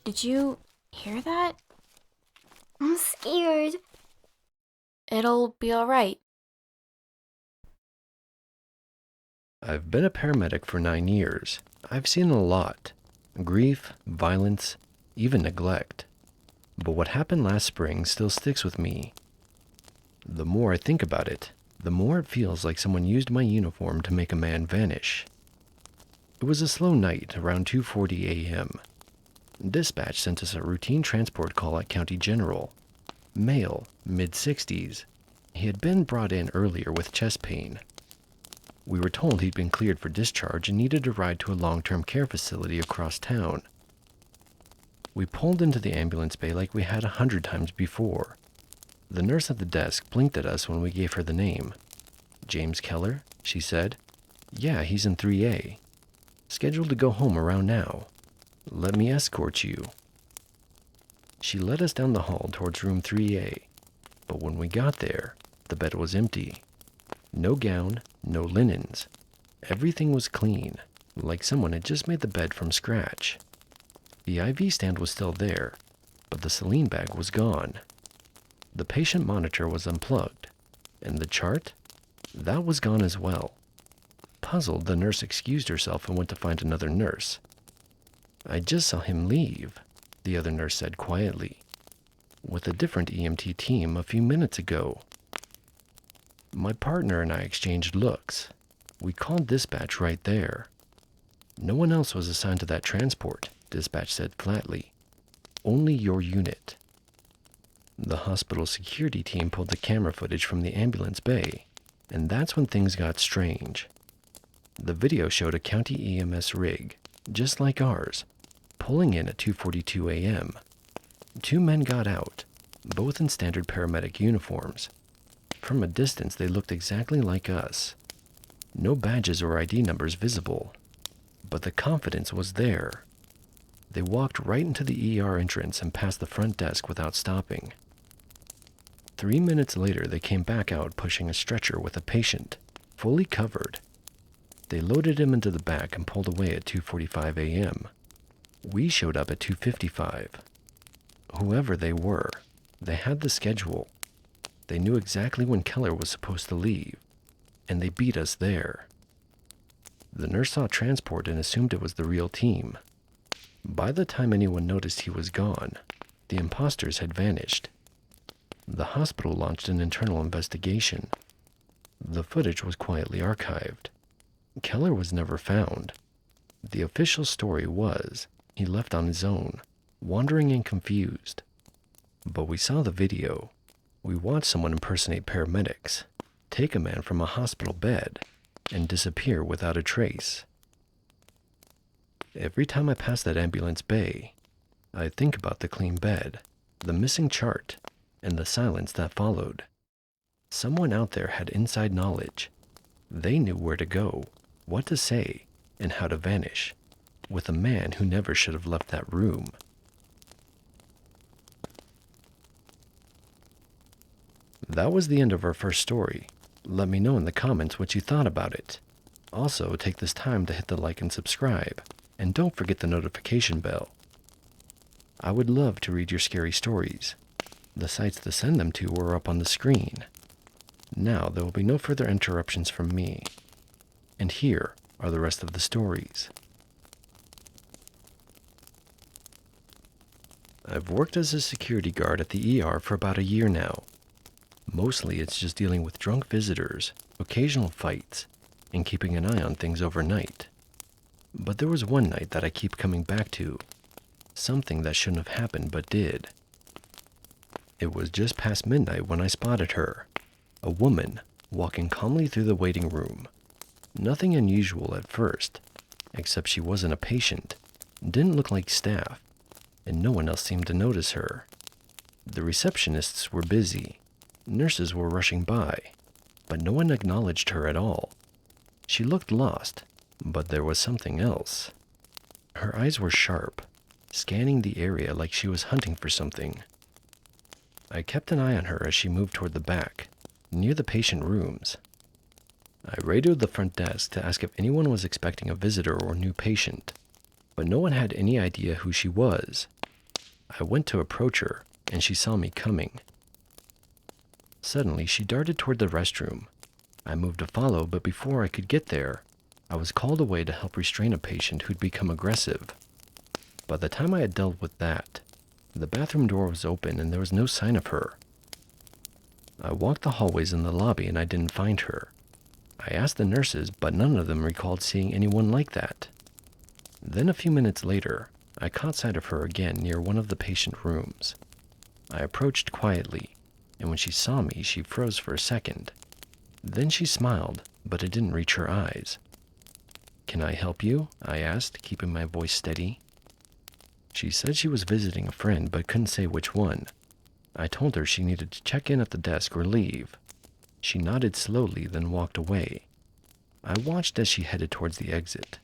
Did you hear that? I'm scared. It'll be alright. I've been a paramedic for 9 years. I've seen a lot. Grief, violence, even neglect. But what happened last spring still sticks with me. The more I think about it, the more it feels like someone used my uniform to make a man vanish. It was a slow night around 2:40 a.m. Dispatch sent us a routine transport call at County General. Male, mid-60s. He had been brought in earlier with chest pain. We were told he'd been cleared for discharge and needed a ride to a long-term care facility across town. We pulled into the ambulance bay like we had 100 times before. The nurse at the desk blinked at us when we gave her the name. "James Keller?" she said. "Yeah, he's in 3A. Scheduled to go home around now. Let me escort you." She led us down the hall towards room 3A, but when we got there, the bed was empty. No gown, no linens. Everything was clean, like someone had just made the bed from scratch. The IV stand was still there, but the saline bag was gone. The patient monitor was unplugged, and the chart? That was gone as well. Puzzled, the nurse excused herself and went to find another nurse. "I just saw him leave," the other nurse said quietly, "with a different EMT team a few minutes ago." My partner and I exchanged looks. We called dispatch right there. "No one else was assigned to that transport," dispatch said flatly. "Only your unit." The hospital security team pulled the camera footage from the ambulance bay, and that's when things got strange. The video showed a county EMS rig, just like ours, pulling in at 2:42 a.m. Two men got out, both in standard paramedic uniforms. From a distance, they looked exactly like us. No badges or ID numbers visible, but the confidence was there. They walked right into the ER entrance and past the front desk without stopping. 3 minutes later, they came back out pushing a stretcher with a patient, fully covered. They loaded him into the back and pulled away at 2:45 a.m. We showed up at 2:55. Whoever they were, they had the schedule. They knew exactly when Keller was supposed to leave, and they beat us there. The nurse saw transport and assumed it was the real team. By the time anyone noticed he was gone, the imposters had vanished. The hospital launched an internal investigation. The footage was quietly archived. Keller was never found. The official story was he left on his own, wandering and confused. But we saw the video. We watched someone impersonate paramedics, take a man from a hospital bed, and disappear without a trace. Every time I pass that ambulance bay, I think about the clean bed, the missing chart, and the silence that followed. Someone out there had inside knowledge. They knew where to go, what to say, and how to vanish, with a man who never should have left that room. That was the end of our first story. Let me know in the comments what you thought about it. Also, take this time to hit the like and subscribe, and don't forget the notification bell. I would love to read your scary stories. The sites to send them to are up on the screen. Now there will be no further interruptions from me. And here are the rest of the stories. I've worked as a security guard at the ER for about a year now. Mostly it's just dealing with drunk visitors, occasional fights, and keeping an eye on things overnight. But there was one night that I keep coming back to. Something that shouldn't have happened but did. It was just past midnight when I spotted her. A woman walking calmly through the waiting room. Nothing unusual at first, except she wasn't a patient, didn't look like staff, and no one else seemed to notice her. The receptionists were busy. Nurses were rushing by, but no one acknowledged her at all. She looked lost, but there was something else. Her eyes were sharp, scanning the area like she was hunting for something. I kept an eye on her as she moved toward the back, near the patient rooms. I radioed the front desk to ask if anyone was expecting a visitor or new patient, but no one had any idea who she was. I went to approach her, and she saw me coming. Suddenly, she darted toward the restroom. I moved to follow, but before I could get there, I was called away to help restrain a patient who'd become aggressive. By the time I had dealt with that, the bathroom door was open and there was no sign of her. I walked the hallways in the lobby and I didn't find her. I asked the nurses, but none of them recalled seeing anyone like that. Then a few minutes later, I caught sight of her again near one of the patient rooms. I approached quietly, and when she saw me, she froze for a second. Then she smiled, but it didn't reach her eyes. "Can I help you?" I asked, keeping my voice steady. She said she was visiting a friend, but couldn't say which one. I told her she needed to check in at the desk or leave. She nodded slowly, then walked away. I watched as she headed towards the exit.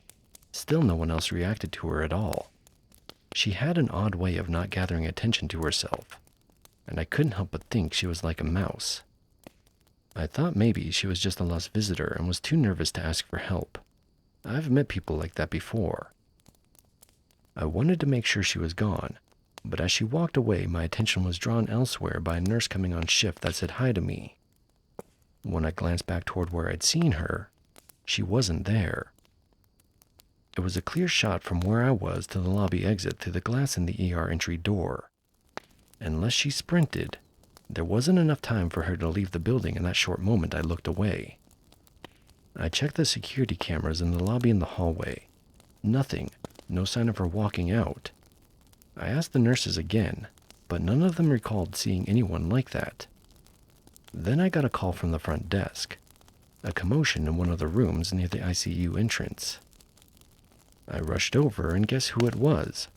Still no one else reacted to her at all. She had an odd way of not gathering attention to herself, and I couldn't help but think she was like a mouse. I thought maybe she was just a lost visitor and was too nervous to ask for help. I've met people like that before. I wanted to make sure she was gone, but as she walked away, my attention was drawn elsewhere by a nurse coming on shift that said hi to me. When I glanced back toward where I'd seen her, she wasn't there. It was a clear shot from where I was to the lobby exit through the glass in the ER entry door. Unless she sprinted, there wasn't enough time for her to leave the building in that short moment I looked away. I checked the security cameras in the lobby and the hallway. Nothing, no sign of her walking out. I asked the nurses again, but none of them recalled seeing anyone like that. Then I got a call from the front desk. A commotion in one of the rooms near the ICU entrance. I rushed over, and guess who it was?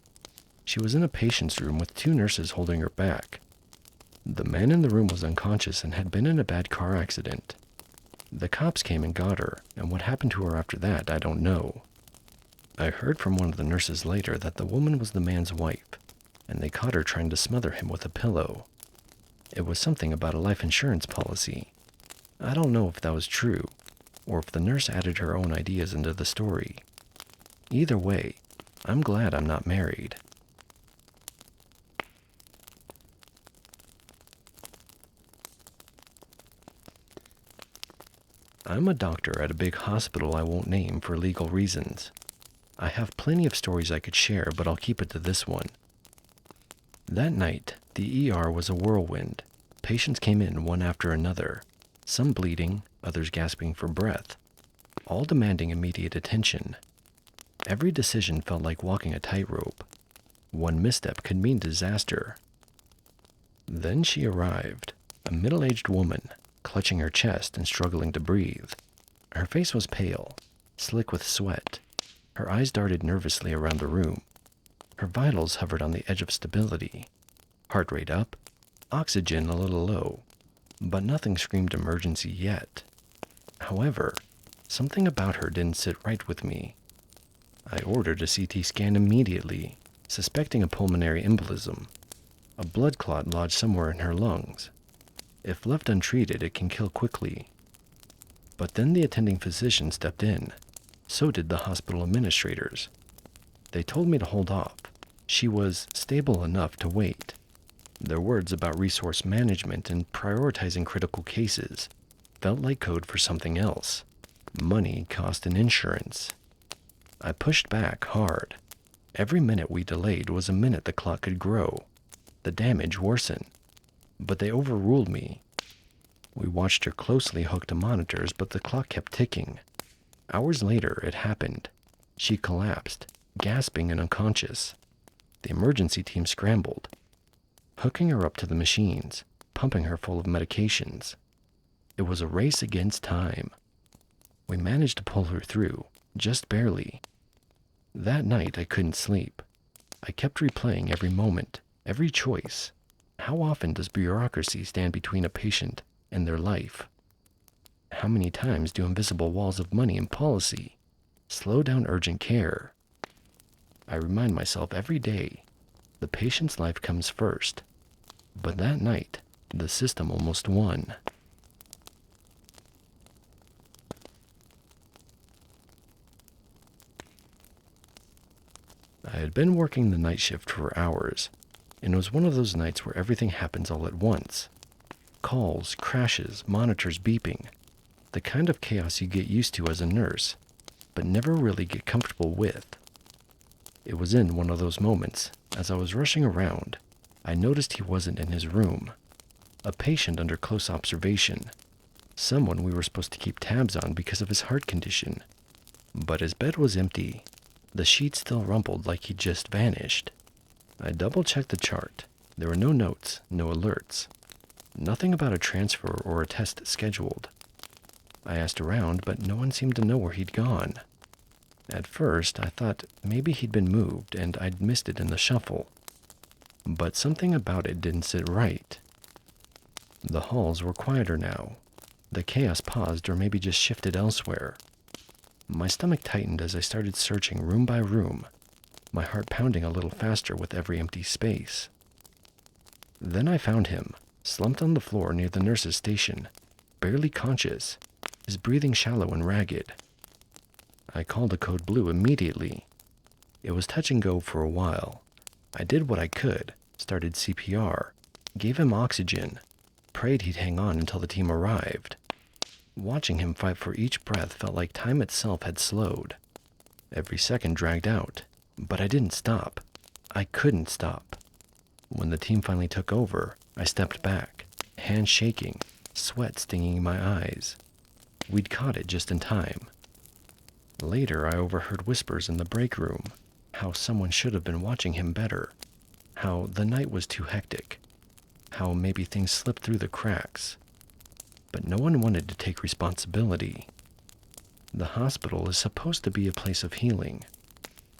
She was in a patient's room with two nurses holding her back. The man in the room was unconscious and had been in a bad car accident. The cops came and got her, and what happened to her after that, I don't know. I heard from one of the nurses later that the woman was the man's wife, and they caught her trying to smother him with a pillow. It was something about a life insurance policy. I don't know if that was true, or if the nurse added her own ideas into the story. Either way, I'm glad I'm not married. I'm a doctor at a big hospital I won't name for legal reasons. I have plenty of stories I could share, but I'll keep it to this one. That night, the ER was a whirlwind. Patients came in one after another, some bleeding, others gasping for breath, all demanding immediate attention. Every decision felt like walking a tightrope. One misstep could mean disaster. Then she arrived, a middle-aged woman, clutching her chest and struggling to breathe. Her face was pale, slick with sweat. Her eyes darted nervously around the room. Her vitals hovered on the edge of stability. Heart rate up, oxygen a little low, but nothing screamed emergency yet. However, something about her didn't sit right with me. I ordered a CT scan immediately, suspecting a pulmonary embolism. A blood clot lodged somewhere in her lungs. If left untreated, it can kill quickly. But then the attending physician stepped in. So did the hospital administrators. They told me to hold off. She was stable enough to wait. Their words about resource management and prioritizing critical cases felt like code for something else. Money, cost, and insurance. I pushed back hard. Every minute we delayed was a minute the clock could grow, the damage worsen. But they overruled me. We watched her closely hooked to monitors, but the clock kept ticking. Hours later, it happened. She collapsed, gasping and unconscious. The emergency team scrambled, hooking her up to the machines, pumping her full of medications. It was a race against time. We managed to pull her through, just barely. That night, I couldn't sleep. I kept replaying every moment, every choice. How often does bureaucracy stand between a patient and their life? How many times do invisible walls of money and policy slow down urgent care? I remind myself every day, the patient's life comes first. But that night, the system almost won. I had been working the night shift for hours. and it was one of those nights where everything happens all at once. Calls, crashes, monitors beeping. The kind of chaos you get used to as a nurse, but never really get comfortable with. It was in one of those moments, as I was rushing around, I noticed he wasn't in his room. A patient under close observation. Someone we were supposed to keep tabs on because of his heart condition. But his bed was empty. The sheet still rumpled like he'd just vanished. I double-checked the chart. There were no notes, no alerts. Nothing about a transfer or a test scheduled. I asked around, but no one seemed to know where he'd gone. At first, I thought maybe he'd been moved and I'd missed it in the shuffle. But something about it didn't sit right. The halls were quieter now. The chaos paused or maybe just shifted elsewhere. My stomach tightened as I started searching room by room, my heart pounding a little faster with every empty space. Then I found him, slumped on the floor near the nurse's station, barely conscious, his breathing shallow and ragged. I called a code blue immediately. It was touch and go for a while. I did what I could, started CPR, gave him oxygen, prayed he'd hang on until the team arrived. Watching him fight for each breath felt like time itself had slowed. Every second dragged out, but I didn't stop. I couldn't stop. When the team finally took over, I stepped back, hands shaking, sweat stinging my eyes. We'd caught it just in time. Later, I overheard whispers in the break room, how someone should have been watching him better, how the night was too hectic, how maybe things slipped through the cracks. But no one wanted to take responsibility. The hospital is supposed to be a place of healing,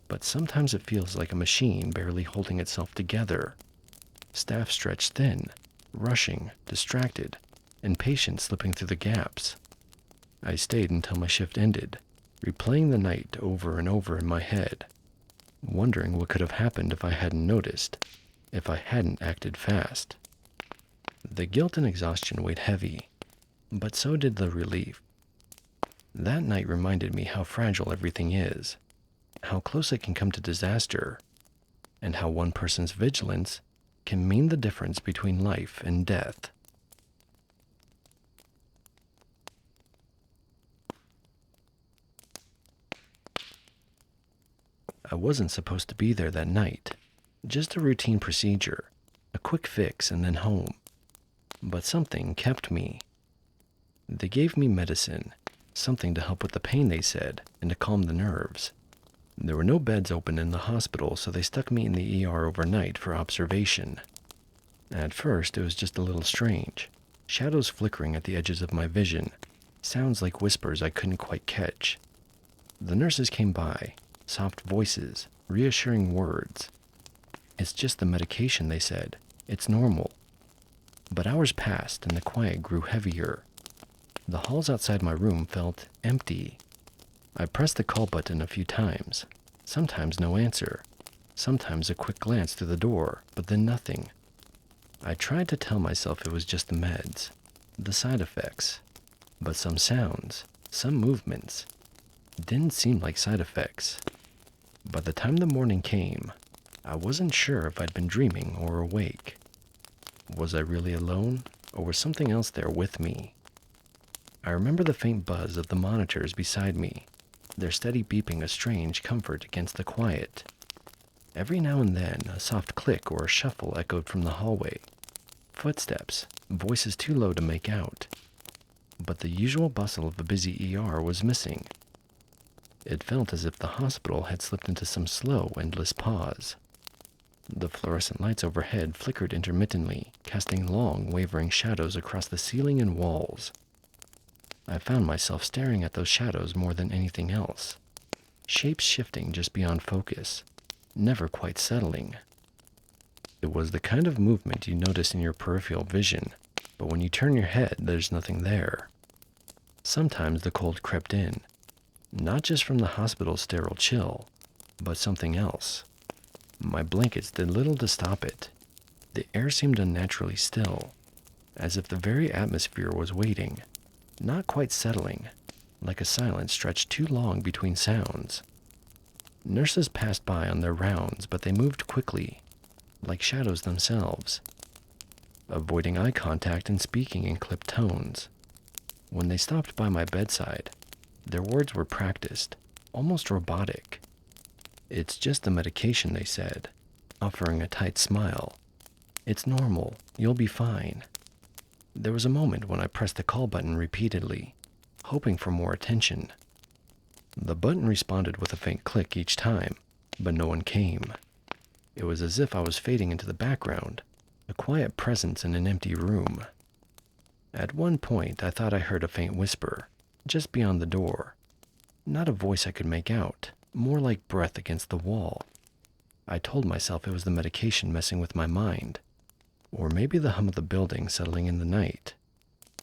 but sometimes it feels like a machine barely holding itself together. Staff stretched thin, rushing, distracted, and patients slipping through the gaps. I stayed until my shift ended, replaying the night over and over in my head, wondering what could have happened if I hadn't noticed, if I hadn't acted fast. The guilt and exhaustion weighed heavy, but so did the relief. That night reminded me how fragile everything is, how close it can come to disaster, and how one person's vigilance can mean the difference between life and death. I wasn't supposed to be there that night. Just a routine procedure, a quick fix and then home. But something kept me. They gave me medicine, something to help with the pain, they said, and to calm the nerves. There were no beds open in the hospital, so they stuck me in the ER overnight for observation. At first, it was just a little strange. Shadows flickering at the edges of my vision, sounds like whispers I couldn't quite catch. The nurses came by, soft voices, reassuring words. It's just the medication, they said. It's normal. But hours passed and the quiet grew heavier. The halls outside my room felt empty. I pressed the call button a few times. Sometimes no answer. Sometimes a quick glance through the door, but then nothing. I tried to tell myself it was just the meds, the side effects. But some sounds, some movements, didn't seem like side effects. By the time the morning came, I wasn't sure if I'd been dreaming or awake. Was I really alone, or was something else there with me? I remember the faint buzz of the monitors beside me, their steady beeping a strange comfort against the quiet. Every now and then, a soft click or a shuffle echoed from the hallway. Footsteps, voices too low to make out. But the usual bustle of a busy ER was missing. It felt as if the hospital had slipped into some slow, endless pause. The fluorescent lights overhead flickered intermittently, casting long, wavering shadows across the ceiling and walls. I found myself staring at those shadows more than anything else. Shapes shifting just beyond focus, never quite settling. It was the kind of movement you notice in your peripheral vision, but when you turn your head, there's nothing there. Sometimes the cold crept in, not just from the hospital's sterile chill, but something else. My blankets did little to stop it. The air seemed unnaturally still, as if the very atmosphere was waiting, not quite settling, like a silence stretched too long between sounds. Nurses passed by on their rounds, but they moved quickly. like shadows themselves, avoiding eye contact and speaking in clipped tones. When they stopped by my bedside, their words were practiced, almost robotic. "It's just the medication," they said, offering a tight smile. "It's normal. You'll be fine." There was a moment when I pressed the call button repeatedly, hoping for more attention. The button responded with a faint click each time, but no one came. It was as if I was fading into the background, a quiet presence in an empty room. At one point, I thought I heard a faint whisper, just beyond the door. Not a voice I could make out, more like breath against the wall. I told myself it was the medication messing with my mind, or maybe the hum of the building settling in the night.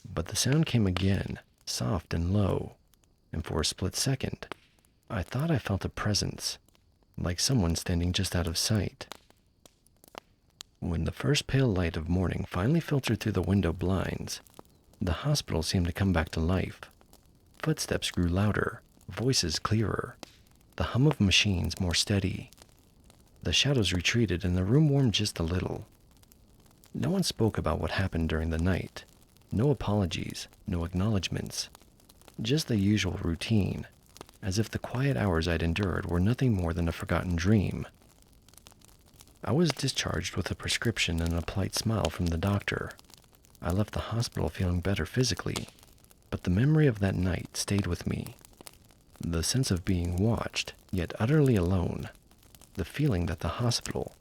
But the sound came again, soft and low, and for a split second, I thought I felt a presence, like someone standing just out of sight. When the first pale light of morning finally filtered through the window blinds, the hospital seemed to come back to life. Footsteps grew louder, voices clearer, the hum of machines more steady. The shadows retreated and the room warmed just a little. No one spoke about what happened during the night. No apologies, no acknowledgments. Just the usual routine, as if the quiet hours I'd endured were nothing more than a forgotten dream. I was discharged with a prescription and a polite smile from the doctor. I left the hospital feeling better physically, but the memory of that night stayed with me. The sense of being watched, yet utterly alone. The feeling that the hospital,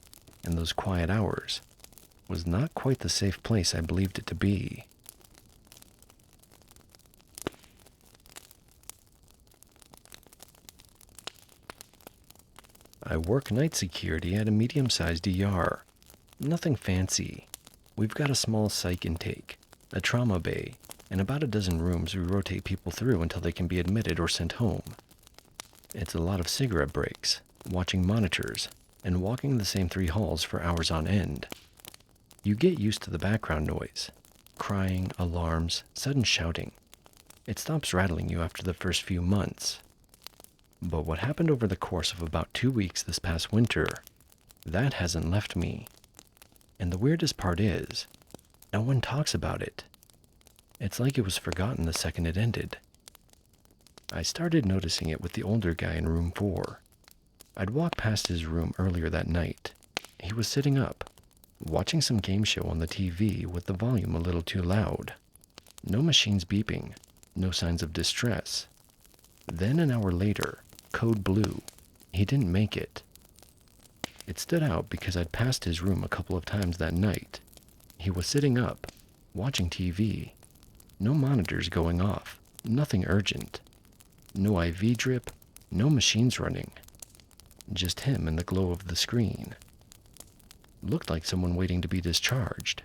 in those quiet hours, was not quite the safe place I believed it to be. I work night security at a medium-sized ER. Nothing fancy. We've got a small psych intake, a trauma bay, and about a dozen rooms we rotate people through until they can be admitted or sent home. It's a lot of cigarette breaks, watching monitors, and walking the same 3 halls for hours on end. You get used to the background noise, crying, alarms, sudden shouting. It stops rattling you after the first few months. But what happened over the course of about 2 weeks this past winter, that hasn't left me. And the weirdest part is, no one talks about it. It's like it was forgotten the second it ended. I started noticing it with the older guy in room 4. I'd walked past his room earlier that night. He was sitting up, watching some game show on the TV with the volume a little too loud. No machines beeping, no signs of distress. Then an hour later, code blue. He didn't make it. It stood out because I'd passed his room a couple of times that night. He was sitting up, watching TV. No monitors going off, nothing urgent. No IV drip, no machines running. Just him in the glow of the screen. Looked like someone waiting to be discharged.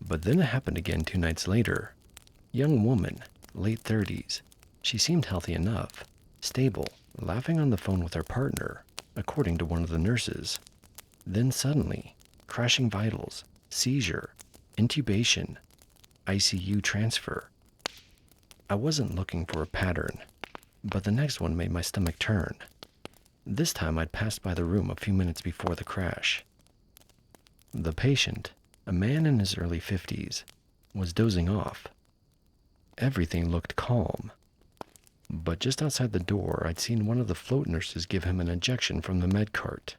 But then it happened again 2 nights later. Young woman, late 30s. She seemed healthy enough, stable, laughing on the phone with her partner, according to one of the nurses. Then suddenly, crashing vitals, seizure, intubation, ICU transfer. I wasn't looking for a pattern, but the next one made my stomach turn. This time I'd passed by the room a few minutes before the crash. The patient, a man in his early 50s, was dozing off. Everything looked calm. But just outside the door, I'd seen one of the float nurses give him an injection from the med cart.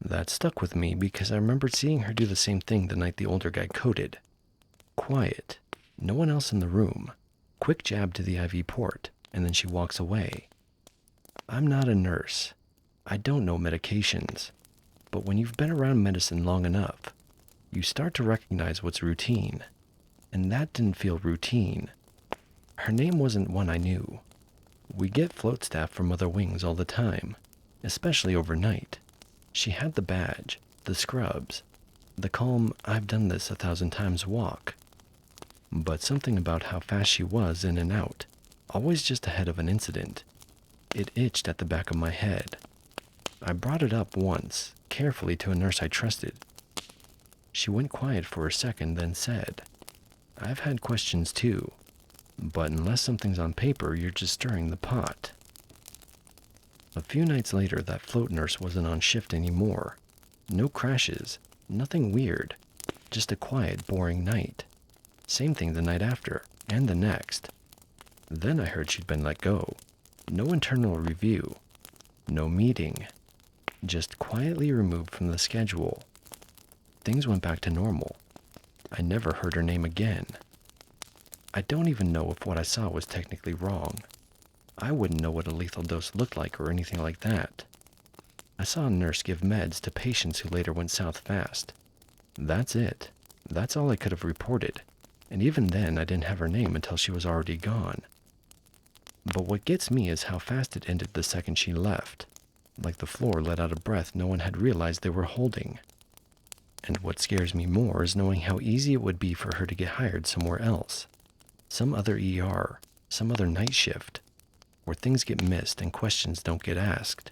That stuck with me because I remembered seeing her do the same thing the night the older guy coded. Quiet, no one else in the room, quick jab to the IV port, and then she walks away. I'm not a nurse. I don't know medications. But when you've been around medicine long enough, you start to recognize what's routine. And that didn't feel routine. Her name wasn't one I knew. We get float staff from other wings all the time, especially overnight. She had the badge, the scrubs, the calm, I've done this 1,000 times walk. But something about how fast she was in and out, always just ahead of an incident. It itched at the back of my head. I brought it up once, carefully to a nurse I trusted. She went quiet for a second, then said, "I've had questions too, but unless something's on paper, you're just stirring the pot." A few nights later, that float nurse wasn't on shift anymore. No crashes, nothing weird, just a quiet, boring night. Same thing the night after, and the next. Then I heard she'd been let go. No internal review, no meeting, just quietly removed from the schedule. Things went back to normal. I never heard her name again. I don't even know if what I saw was technically wrong. I wouldn't know what a lethal dose looked like or anything like that. I saw a nurse give meds to patients who later went south fast. That's it. That's all I could have reported. And even then, I didn't have her name until she was already gone. But what gets me is how fast it ended the second she left. Like the floor let out a breath no one had realized they were holding. And what scares me more is knowing how easy it would be for her to get hired somewhere else. Some other ER, some other night shift, where things get missed and questions don't get asked.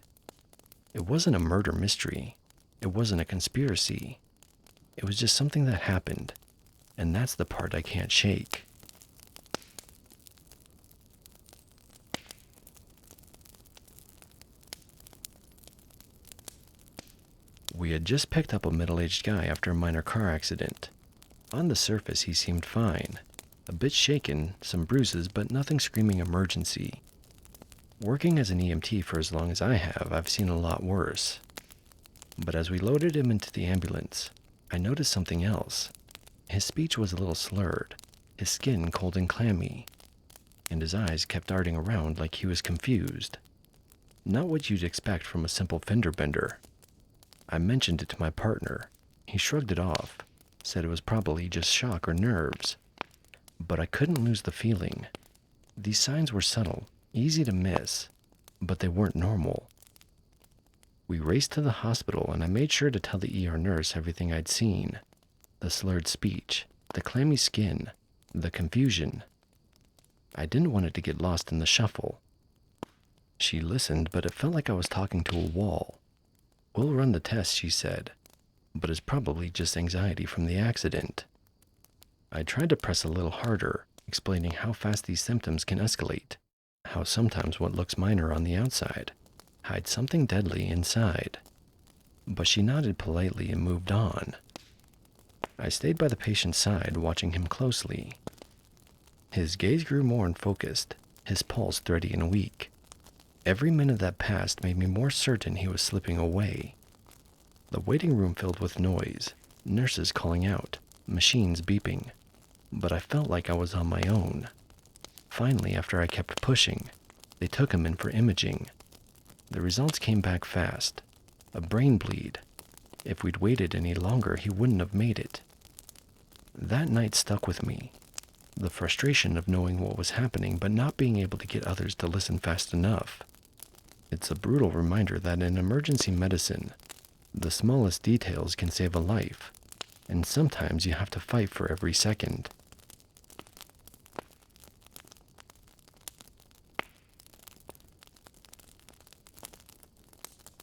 It wasn't a murder mystery. It wasn't a conspiracy. It was just something that happened, and that's the part I can't shake. We had just picked up a middle-aged guy after a minor car accident. On the surface, he seemed fine. A bit shaken, some bruises, but nothing screaming emergency. Working as an EMT for as long as I have, I've seen a lot worse. But as we loaded him into the ambulance, I noticed something else. His speech was a little slurred, his skin cold and clammy, and his eyes kept darting around like he was confused. Not what you'd expect from a simple fender bender. I mentioned it to my partner. He shrugged it off, said it was probably just shock or nerves. But I couldn't lose the feeling. These signs were subtle, easy to miss, but they weren't normal. We raced to the hospital, and I made sure to tell the ER nurse everything I'd seen. The slurred speech, the clammy skin, the confusion. I didn't want it to get lost in the shuffle. She listened, but it felt like I was talking to a wall. "We'll run the test," she said, "but it's probably just anxiety from the accident." I tried to press a little harder, explaining how fast these symptoms can escalate, how sometimes what looks minor on the outside hides something deadly inside. But she nodded politely and moved on. I stayed by the patient's side, watching him closely. His gaze grew more unfocused, his pulse thready and weak. Every minute that passed made me more certain he was slipping away. The waiting room filled with noise, nurses calling out, machines beeping, but I felt like I was on my own. Finally, after I kept pushing, they took him in for imaging. The results came back fast. A brain bleed. If we'd waited any longer, he wouldn't have made it. That night stuck with me. The frustration of knowing what was happening but not being able to get others to listen fast enough. It's a brutal reminder that in emergency medicine, the smallest details can save a life, and sometimes you have to fight for every second.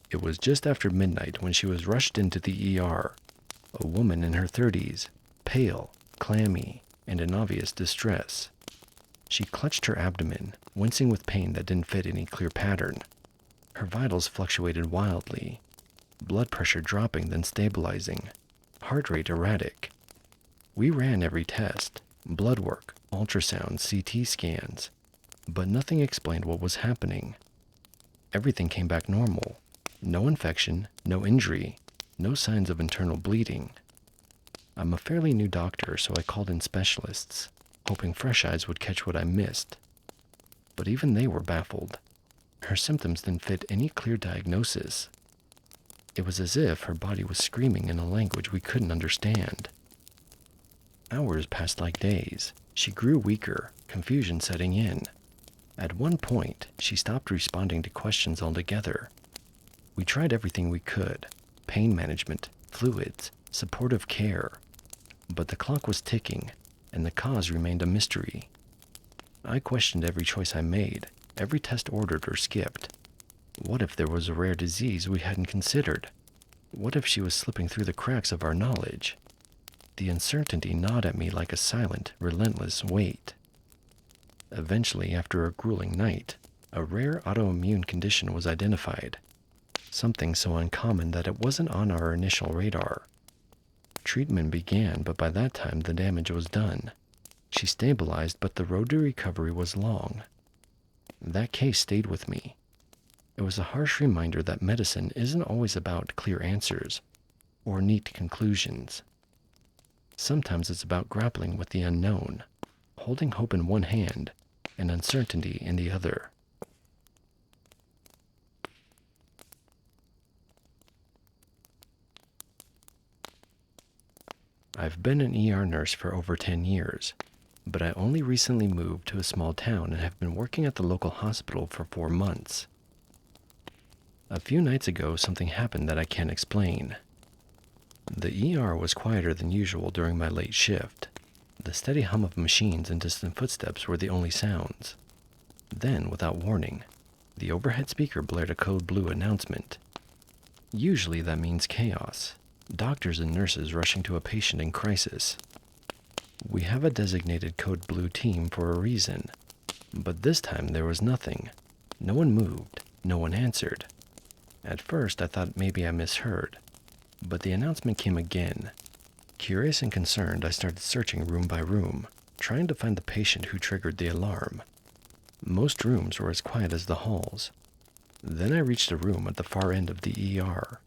It was just after midnight when she was rushed into the ER, a woman in her 30s, pale, clammy, and in obvious distress. She clutched her abdomen, wincing with pain that didn't fit any clear pattern. Her vitals fluctuated wildly, blood pressure dropping then stabilizing, heart rate erratic. We ran every test, blood work, ultrasounds, CT scans, but nothing explained what was happening. Everything came back normal. No infection, no injury, no signs of internal bleeding. I'm a fairly new doctor, so I called in specialists, hoping fresh eyes would catch what I missed. But even they were baffled. Her symptoms didn't fit any clear diagnosis. It was as if her body was screaming in a language we couldn't understand. Hours passed like days. She grew weaker, confusion setting in. At one point, she stopped responding to questions altogether. We tried everything we could: pain management, fluids, supportive care. But the clock was ticking, and the cause remained a mystery. I questioned every choice I made, every test ordered or skipped. What if there was a rare disease we hadn't considered? What if she was slipping through the cracks of our knowledge? The uncertainty gnawed at me like a silent, relentless weight. Eventually, after a grueling night, a rare autoimmune condition was identified. something so uncommon that it wasn't on our initial radar. Treatment began, but by that time the damage was done. She stabilized, but the road to recovery was long. That case stayed with me. It was a harsh reminder that medicine isn't always about clear answers or neat conclusions. Sometimes it's about grappling with the unknown, holding hope in one hand and uncertainty in the other. I've been an ER nurse for over 10 years, but I only recently moved to a small town and have been working at the local hospital for 4 months. A few nights ago, something happened that I can't explain. The ER was quieter than usual during my late shift. The steady hum of machines and distant footsteps were the only sounds. Then, without warning, the overhead speaker blared a code blue announcement. Usually that means chaos. Doctors and nurses rushing to a patient in crisis. We have a designated code blue team for a reason, but this time there was nothing. No one moved, no one answered. At first I thought maybe I misheard, but the announcement came again. Curious and concerned, I started searching room by room, trying to find the patient who triggered the alarm. Most rooms were as quiet as the halls. Then I reached a room at the far end of the ER.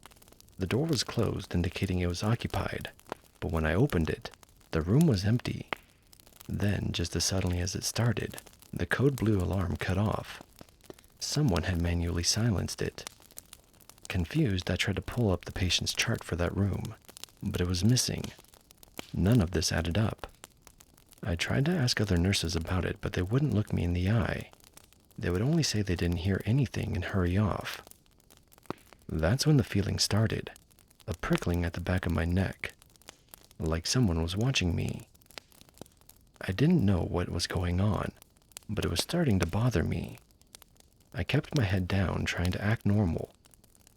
The door was closed, indicating it was occupied, but when I opened it, the room was empty. Then, just as suddenly as it started, the code blue alarm cut off. Someone had manually silenced it. Confused, I tried to pull up the patient's chart for that room, but it was missing. None of this added up. I tried to ask other nurses about it, but they wouldn't look me in the eye. They would only say they didn't hear anything and hurry off. That's when the feeling started, a prickling at the back of my neck, like someone was watching me. I didn't know what was going on, but it was starting to bother me. I kept my head down, trying to act normal.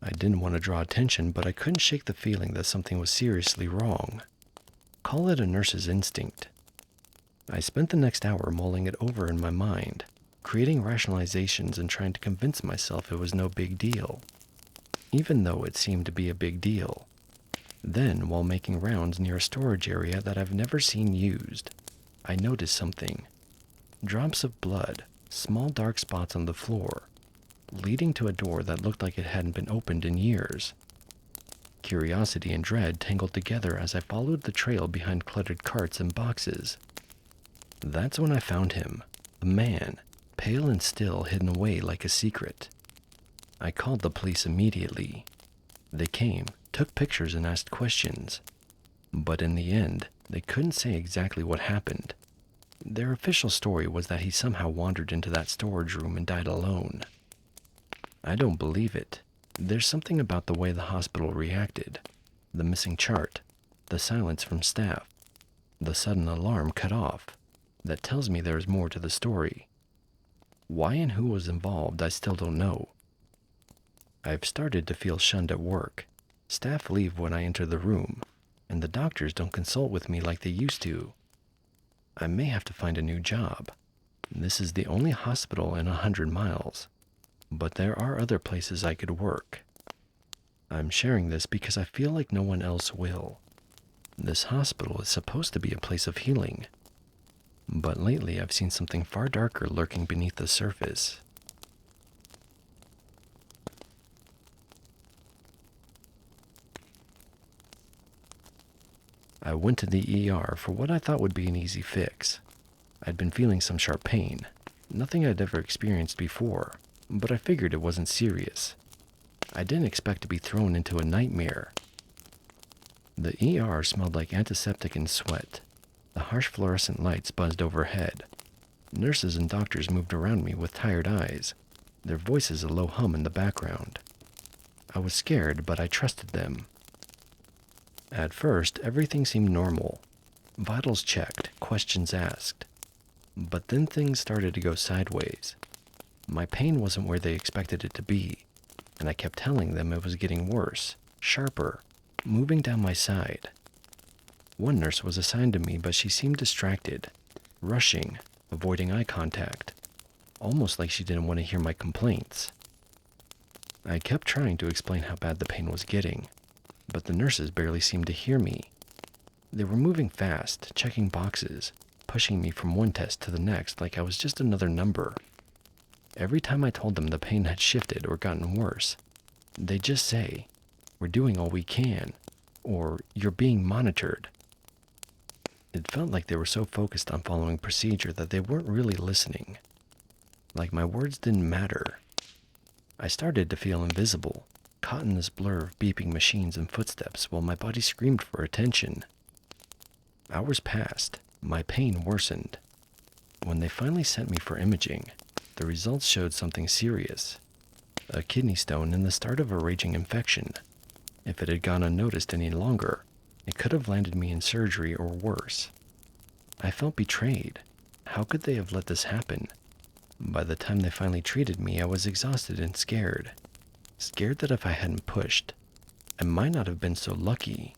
I didn't want to draw attention, but I couldn't shake the feeling that something was seriously wrong. Call it a nurse's instinct. I spent the next hour mulling it over in my mind, creating rationalizations and trying to convince myself it was no big deal, even though it seemed to be a big deal. Then, while making rounds near a storage area that I've never seen used, I noticed something. Drops of blood, small dark spots on the floor, leading to a door that looked like it hadn't been opened in years. Curiosity and dread tangled together as I followed the trail behind cluttered carts and boxes. That's when I found him, a man, pale and still, hidden away like a secret. I called the police immediately. They came, took pictures, and asked questions. But in the end, they couldn't say exactly what happened. Their official story was that he somehow wandered into that storage room and died alone. I don't believe it. There's something about the way the hospital reacted. The missing chart, the silence from staff, the sudden alarm cut off, that tells me there's more to the story. Why and who was involved, I still don't know. I've started to feel shunned at work. Staff leave when I enter the room, and the doctors don't consult with me like they used to. I may have to find a new job. This is the only hospital in 100 miles, but there are other places I could work. I'm sharing this because I feel like no one else will. This hospital is supposed to be a place of healing, but lately I've seen something far darker lurking beneath the surface. I went to the ER for what I thought would be an easy fix. I'd been feeling some sharp pain, nothing I'd ever experienced before, but I figured it wasn't serious. I didn't expect to be thrown into a nightmare. The ER smelled like antiseptic and sweat. The harsh fluorescent lights buzzed overhead. Nurses and doctors moved around me with tired eyes, their voices a low hum in the background. I was scared, but I trusted them. At first, everything seemed normal. Vitals checked, questions asked. But then things started to go sideways. My pain wasn't where they expected it to be, and I kept telling them it was getting worse, sharper, moving down my side. One nurse was assigned to me, but she seemed distracted, rushing, avoiding eye contact, almost like she didn't want to hear my complaints. I kept trying to explain how bad the pain was getting, but the nurses barely seemed to hear me. They were moving fast, checking boxes, pushing me from one test to the next like I was just another number. Every time I told them the pain had shifted or gotten worse, they'd just say, "We're doing all we can," or "You're being monitored." It felt like they were so focused on following procedure that they weren't really listening. Like my words didn't matter. I started to feel invisible, caught in this blur of beeping machines and footsteps while my body screamed for attention. Hours passed. My pain worsened. When they finally sent me for imaging, the results showed something serious. A kidney stone and the start of a raging infection. If it had gone unnoticed any longer, it could have landed me in surgery or worse. I felt betrayed. How could they have let this happen? By the time they finally treated me, I was exhausted and scared. Scared that if I hadn't pushed, I might not have been so lucky.